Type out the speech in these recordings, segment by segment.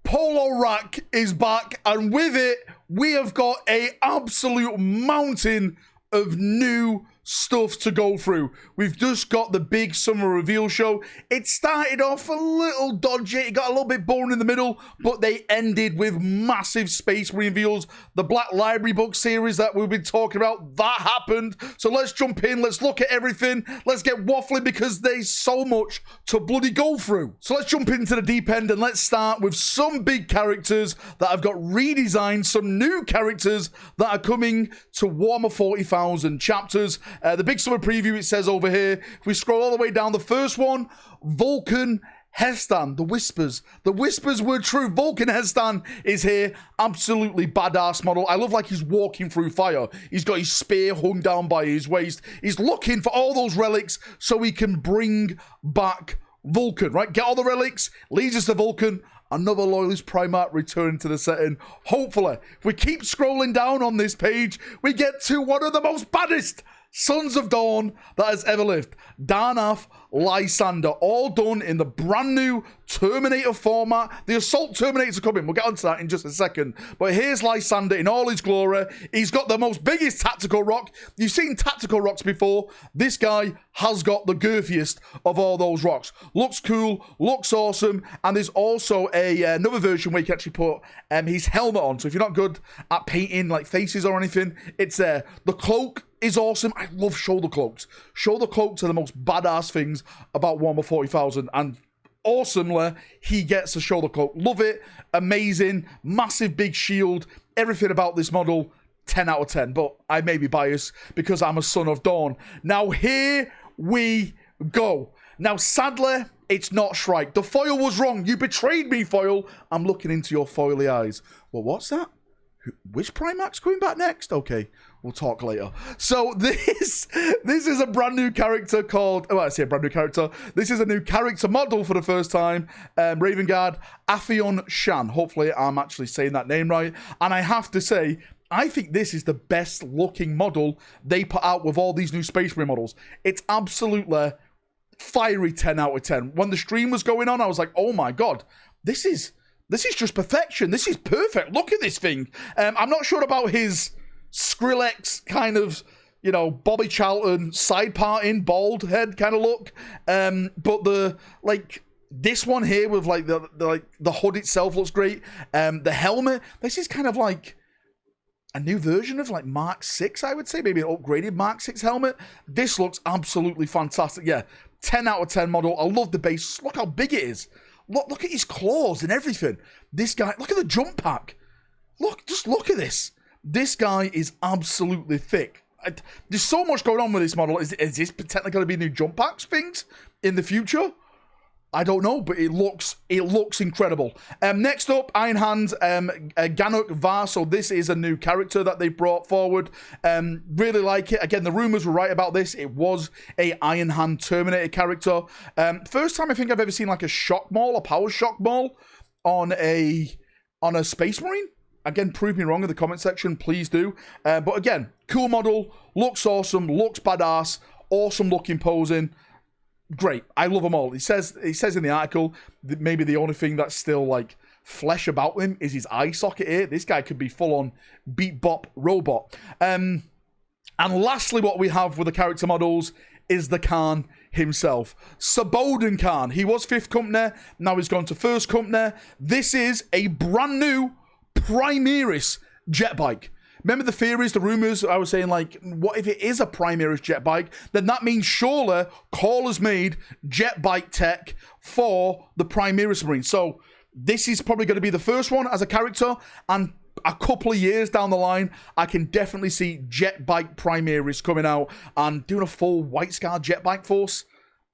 Polo Rack is back, and with it, we have got a absolute mountain of new stuff to go through. We've just got the big summer reveal show. It started off a little dodgy, it got a little bit boring in the middle, but they ended with massive space reveals. The Black Library book series that we've been talking about, that happened. So let's jump in, let's look at everything, let's get waffling because there's so much to bloody go through. So let's jump into the deep end and let's start with some big characters that have got redesigned, some new characters that are coming to Warhammer 40,000 chapters. The big summer preview, it says over here, if we scroll all the way down, the first one, Votann Hestan, the Whispers. The Whispers were true. Votann Hestan is here. Absolutely badass model. I love like he's walking through fire. He's got his spear hung down by his waist. He's looking for all those relics so he can bring back Vulcan, right? Get all the relics, leads us to Vulcan. Another Loyalist Primarch returning to the setting. Hopefully, if we keep scrolling down on this page, we get to one of the most baddest Sons of Dawn that has ever lived. Darnath Lysander, all done in the brand new Terminator format. The Assault Terminators are coming. We'll get onto that in just a second. But here's Lysander in all his glory. He's got the most biggest tactical rock. You've seen tactical rocks before. This guy has got the girthiest of all those rocks. Looks cool, looks awesome, and there's also another version where you can actually put his helmet on. So if you're not good at painting like faces or anything, it's there. The cloak is awesome. I love shoulder cloaks. Shoulder cloaks are the most badass things about Warhammer 40,000, and awesomely, he gets a shoulder cloak. Love it. Amazing. Massive big shield. Everything about this model, 10 out of 10. But I may be biased because I'm a Son of Dawn. Now, here we go. Now, sadly, it's not Shrike. The foil was wrong. You betrayed me, foil. I'm looking into your foily eyes. Well, what's that? Which Primarch's coming back next? Okay, we'll talk later. So this is a brand new character called, well, I say a brand new character. This is a new character model for the first time. Raven Guard, Afion Shan. Hopefully I'm actually saying that name right. And I have to say, I think this is the best looking model they put out with all these new Space Marine models. It's absolutely fiery 10 out of 10. When the stream was going on, I was like, oh my God, this is just perfection. This is perfect. Look at this thing. I'm not sure about his Skrillex kind of, you know, Bobby Charlton side parting, bald head kind of look. But this one here with like the hood itself looks great. The helmet, this is kind of like a new version of like Mark 6, I would say. Maybe an upgraded Mark 6 helmet. This looks absolutely fantastic. Yeah, 10 out of 10 model. I love the base. Look how big it is. Look at his claws and everything. This guy, look at the jump pack. Just look at this. This guy is absolutely thick. There's so much going on with this model. Is this technically going to be new jump packs things in the future? I don't know, but it looks incredible. Next up, Iron Hand, Ganuk Var. So this is a new character that they brought forward. Really like it. Again, the rumors were right about this. It was a Iron Hand Terminator character. First time I think I've ever seen like a shock maul, a power shock maul on a Space Marine. Again, prove me wrong in the comment section, please do. But again, cool model, looks awesome, looks badass, awesome looking posing. Great. I love them all. He says in the article that maybe the only thing that's still like flesh about him is his eye socket here. This guy could be full on beat bop robot. And lastly, what we have with the character models is the Khan himself. Saboden Khan. He was 5th company. Now he's gone to 1st company. This is a brand new Primaris jet bike. Remember the theories, the rumors, I was saying like, what if it is a Primaris jet bike? Then that means surely Call has made jet bike tech for the Primaris Marine. So this is probably going to be the first one as a character, and a couple of years down the line, I can definitely see jet bike Primaris coming out and doing a full White Scar jet bike force.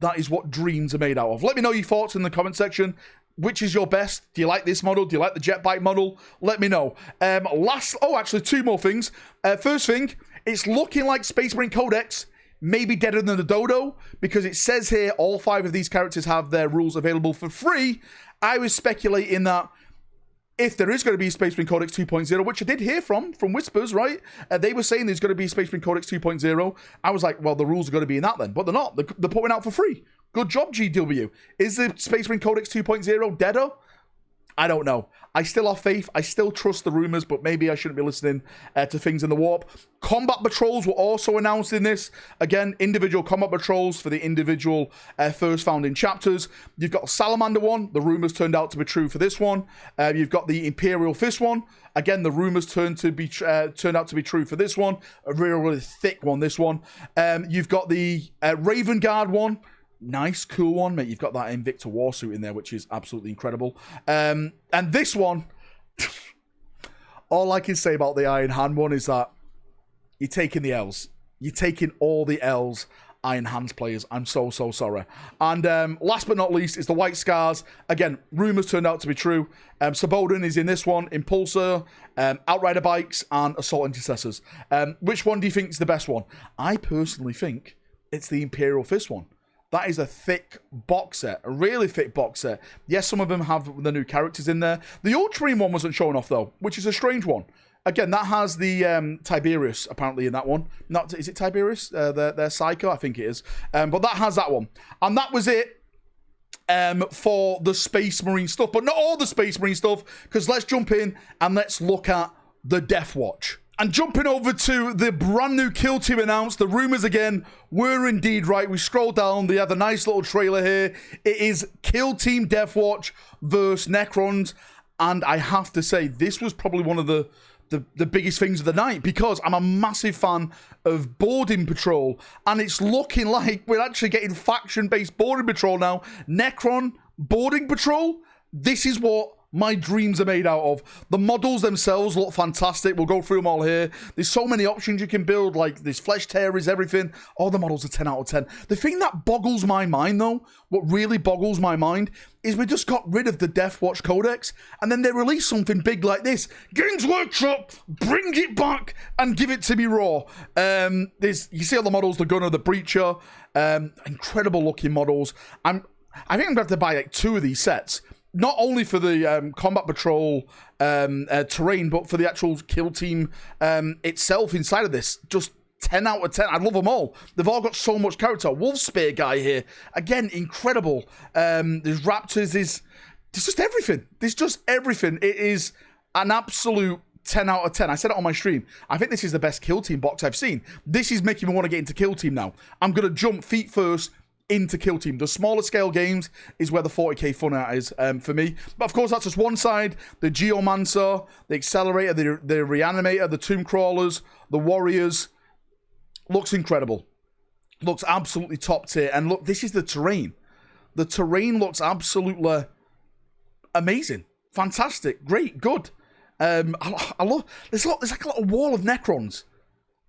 That is what dreams are made out of. Let me know your thoughts in the comment section. Which is your best? Do you like this model? Do you like the jet bike model? Let me know. Actually, 2 more things. First thing, it's looking like Space Marine Codex may be deader than the Dodo, because it says here all 5 of these characters have their rules available for free. I was speculating that if there is going to be Space Marine Codex 2.0, which I did hear from Whispers, right? They were saying there's going to be Space Marine Codex 2.0. I was like, well, the rules are going to be in that then. But they're not. They're putting out for free. Good job, GW. Is the Space Marine Codex 2.0 deader? I don't know. I still have faith. I still trust the rumors, but maybe I shouldn't be listening to things in the warp. Combat patrols were also announced in this. Again, individual combat patrols for the individual first founding chapters. You've got Salamander one. The rumors turned out to be true for this one. You've got the Imperial Fist one. Again, the rumors turned out to be true for this one. A really thick one, this one. You've got the Raven Guard one. Nice, cool one, mate. You've got that Invicta Warsuit in there, which is absolutely incredible. And this one, all I can say about the Iron Hand one is that you're taking the L's. You're taking all the L's, Iron Hands players. I'm so sorry. And last but not least is the White Scars. Again, rumors turned out to be true. Saboden is in this one, Impulsor, Outrider Bikes, and Assault Intercessors. Which one do you think is the best one? I personally think it's the Imperial Fist one. That is a thick box set, a really thick box set. Yes, some of them have the new characters in there. The Ultramarine one wasn't shown off, though, which is a strange one. Again, that has the Tiberius, apparently, in that one. Is it Tiberius? Their Psycho? I think it is. But that has that one. And that was it for the Space Marine stuff. But not all the Space Marine stuff, because let's jump in and let's look at the Death Watch. And jumping over to the brand new kill team announced, the rumors again were indeed right. We scroll down, they have a nice little trailer here. It is Kill Team Death Watch versus Necrons. And I have to say, this was probably one of the biggest things of the night, because I'm a massive fan of boarding patrol. And it's looking like we're actually getting faction-based boarding patrol now. Necron boarding patrol, this is what my dreams are made out of. The models themselves look fantastic. We'll go through them all here. There's so many options you can build, like this Flesh Tearers, everything. All the models are 10 out of 10. The thing that boggles my mind, though, what really boggles my mind, is we just got rid of the Death Watch Codex, and then they release something big like this. Games Workshop, bring it back and give it to me raw. You see all the models, the Gunner, the Breacher, incredible looking models. I think I'm going to have to buy like 2 of these sets. Not only for the combat patrol terrain, but for the actual kill team itself inside of this. Just 10 out of 10. I love them all. They've all got so much character. Wolf Spear guy here. Again, incredible. There's Raptors. There's just everything. There's just everything. It is an absolute 10 out of 10. I said it on my stream. I think this is the best kill team box I've seen. This is making me want to get into kill team now. I'm going to jump feet first into kill team. The smaller scale games is where the 40k fun at is for me. But of course, that's just one side. The Geomancer, the Accelerator, the Reanimator, the Tomb Crawlers, the Warriors. Looks incredible. Looks absolutely top tier. And look, this is the terrain. The terrain looks absolutely amazing. Fantastic. Great. Good. I love... There's like a little wall of Necrons.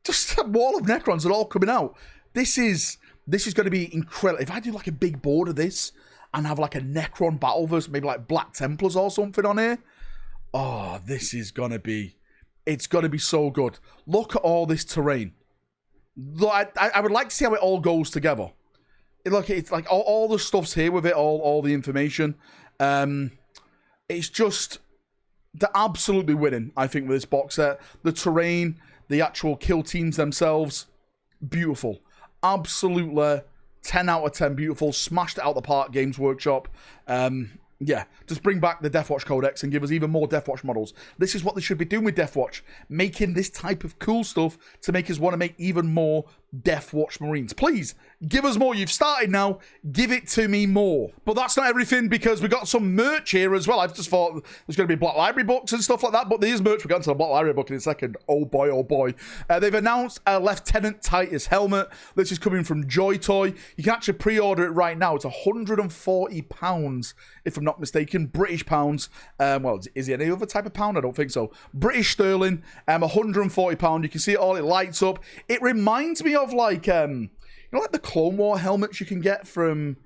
Just a wall of Necrons that are all coming out. This is going to be incredible. If I do like a big board of this and have like a Necron battle versus maybe like Black Templars or something on here. Oh, this is going to be... It's going to be so good. Look at all this terrain. I would like to see how it all goes together. Look, it's like all the stuff's here with it, all the information. It's just... They're absolutely winning, I think, with this box set. The terrain, the actual kill teams themselves, beautiful. Absolutely 10 out of 10 beautiful. Smashed it out the park, Games Workshop. Yeah, just bring back the Deathwatch Codex and give us even more Deathwatch models. This is what they should be doing with Deathwatch. Making this type of cool stuff to make us want to make even more Deathwatch Marines. Please, give us more. You've started now. Give it to me more. But that's not everything, because we got some merch here as well. I just thought there's going to be Black Library books and stuff like that, but there's merch. We'll get into the Black Library book in a second. Oh boy, oh boy. They've announced a Lieutenant Titus helmet. This is coming from Joy Toy. You can actually pre-order it right now. It's £140, if I'm not mistaken. British pounds. Well, is it any other type of pound? I don't think so. British sterling. £140. You can see it all. It lights up. It reminds me of like, you know, like the Clone War helmets you can get from...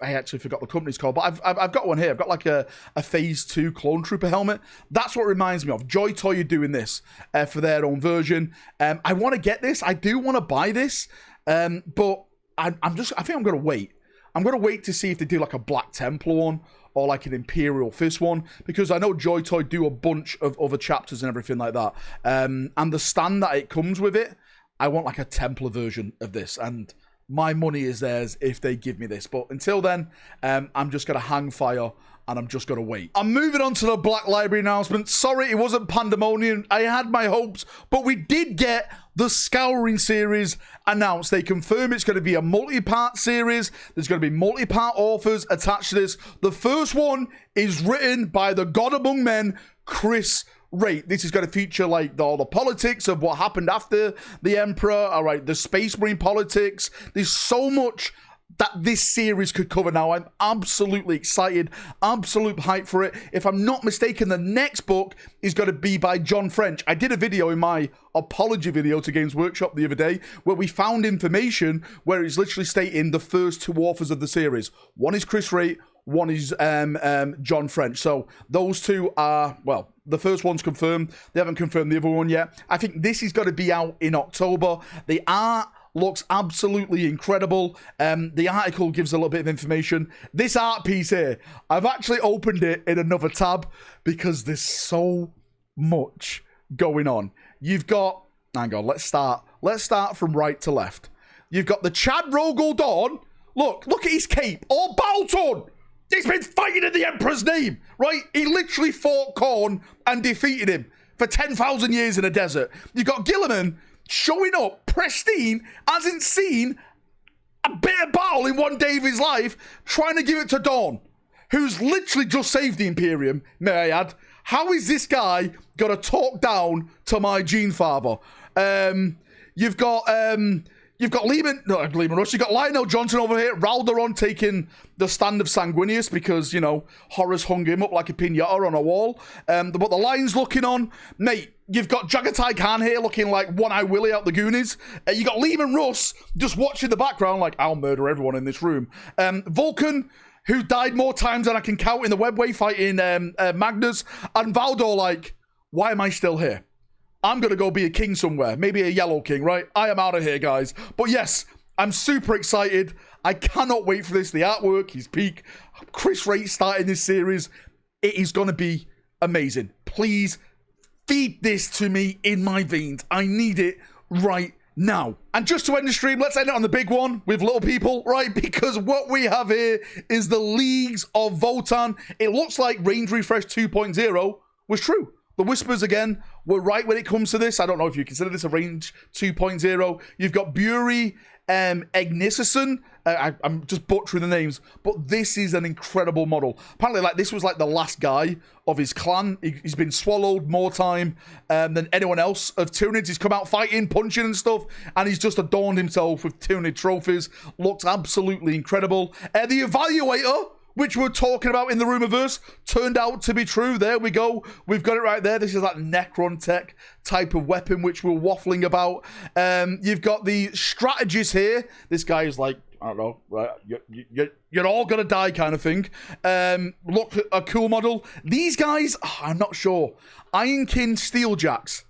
I actually forgot the company's called, but I've got one here. I've got like a Phase 2 Clone Trooper helmet. That's what it reminds me of. Joy Toy are doing this for their own version. I want to get this. I do want to buy this, but I think I'm going to wait. I'm going to wait to see if they do like a Black Templar one or like an Imperial Fist one, because I know Joy Toy do a bunch of other chapters and everything like that. And the stand that it comes with it, I want like a Templar version of this, and my money is theirs if they give me this. But until then, I'm just going to hang fire and I'm just going to wait. I'm moving on to the Black Library announcement. Sorry, it wasn't pandemonium. I had my hopes, but we did get the Scouring series announced. They confirm it's going to be a multi-part series. There's going to be multi-part authors attached to this. The first one is written by the God Among Men, Chris Wright. This is going to feature like all the politics of what happened after the Emperor. All right, the Space Marine politics. There's so much that this series could cover now. I'm absolutely excited, absolute hype for it. If I'm not mistaken, the next book is going to be by John French. I did a video in my apology video to Games Workshop the other day where we found information where it's literally stating the first two authors of the series. One is Chris Wright, one is John French. So those two are, well, the first one's confirmed. They haven't confirmed the other one yet. I think this is going to be out in October. The art looks absolutely incredible. The article gives a little bit of information. This art piece here, I've actually opened it in another tab because there's so much going on. You've got, hang on, let's start from right to left. You've got the Chad Rogel Dawn. Look at his cape, all battle-torn. He's been fighting in the Emperor's name, right? He literally fought Khorne and defeated him for 10,000 years in a desert. You've got Gilliman showing up, pristine, hasn't seen a bit of battle in one day of his life, trying to give it to Dawn, who's literally just saved the Imperium, may I add. How is this guy got to talk down to my Gene Father? You've got Lehman Rush. You've got Lionel Johnson over here. Ralderon taking the stand of Sanguinius because, you know, Horus hung him up like a pinata on a wall. But the Lion's looking on. Mate, you've got Jagatai Khan here looking like One-Eye Willie out the Goonies. You got Lehman Russ just watching the background like, I'll murder everyone in this room. Vulcan, who died more times than I can count in the webway fighting Magnus. And Valdor like, why am I still here? I'm going to go be a king somewhere. Maybe a yellow king, right? I am out of here, guys. But yes, I'm super excited. I cannot wait for this. The artwork is peak. Chris Wright starting this series. It is going to be amazing. Please feed this to me in my veins. I need it right now. And just to end the stream, let's end it on the big one with little people, right? Because what we have here is the Leagues of Votann. It looks like Range Refresh 2.0 was true. The Whispers, again, were right when it comes to this. I don't know if you consider this a Range 2.0. You've got Bury, Egnisison. I'm just butchering the names, but this is an incredible model. Apparently, like, this was like the last guy of his clan. He's been swallowed more time than anyone else of Tyranids. He's come out fighting, punching and stuff, and he's just adorned himself with Tyranid trophies. Looks absolutely incredible. The Evaluator, which we're talking about in the Rumorverse, turned out to be true. There we go. We've got it right there. This is that Necron tech type of weapon, which we're waffling about. You've got the Strategist here. This guy is like, I don't know, right? You're all going to die kind of thing. Look, a cool model. These guys, I'm not sure. Ironkin Steeljacks.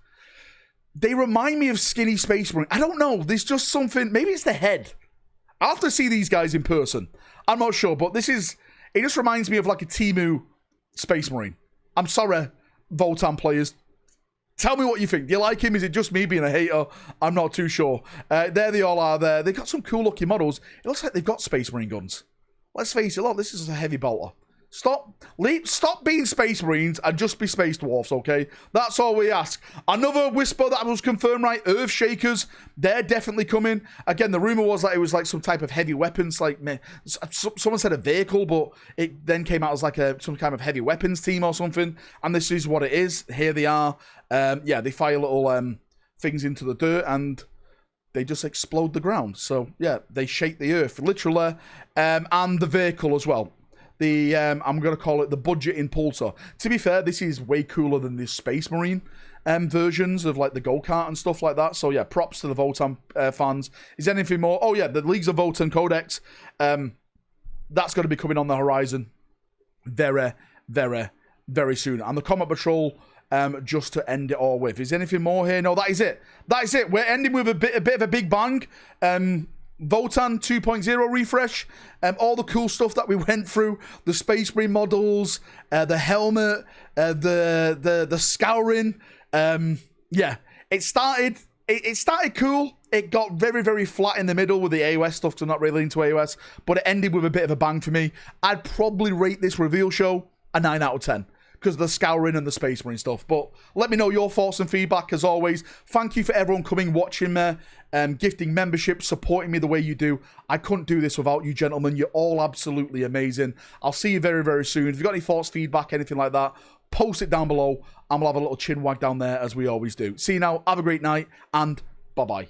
They remind me of Skinny Space Marine. I don't know. There's just something. Maybe it's the head. I'll have to see these guys in person. I'm not sure, but this is... It just reminds me of like a Temu Space Marine. I'm sorry, Votann players. Tell me what you think. Do you like him? Is it just me being a hater? I'm not too sure. There they all are there. They've got some cool looking models. It looks like they've got Space Marine guns. Let's face it, look, this is a heavy bolter. Stop being Space Marines and just be Space Dwarfs, okay? That's all we ask. Another Whisper that was confirmed, right? Earthshakers, they're definitely coming. Again, the rumor was that it was like some type of heavy weapons, like someone said a vehicle, but it then came out as like some kind of heavy weapons team or something. And this is what it is. Here they are. Yeah, they fire little things into the dirt and they just explode the ground. So yeah, they shake the earth, literally, and the vehicle as well. The I'm going to call it the budget impulsor. To be fair, this is way cooler than the Space Marine versions of like the go-kart and stuff like that. So yeah, props to the Votann fans. Is there anything more? Oh yeah, the Leagues of Votann Codex. That's going to be coming on the horizon very, very, very soon. And the Combat Patrol, just to end it all with. Is there anything more here? No, that is it. That is it. We're ending with a bit of a big bang. Votann 2.0 refresh, all the cool stuff that we went through, the Space Marine models, the helmet, the Scouring. Yeah, it started cool. It got very, very flat in the middle with the AOS stuff, because I'm not really into AOS, but it ended with a bit of a bang for me. I'd probably rate this reveal show a 9 out of 10, because of the Scouring and the Space Marine stuff. But let me know your thoughts and feedback, as always. Thank you for everyone coming, watching me, gifting membership, supporting me the way you do. I couldn't do this without you, gentlemen. You're all absolutely amazing. I'll see you very, very soon. If you've got any thoughts, feedback, anything like that, post it down below, and we'll have a little chin wag down there, as we always do. See you now. Have a great night, and bye-bye.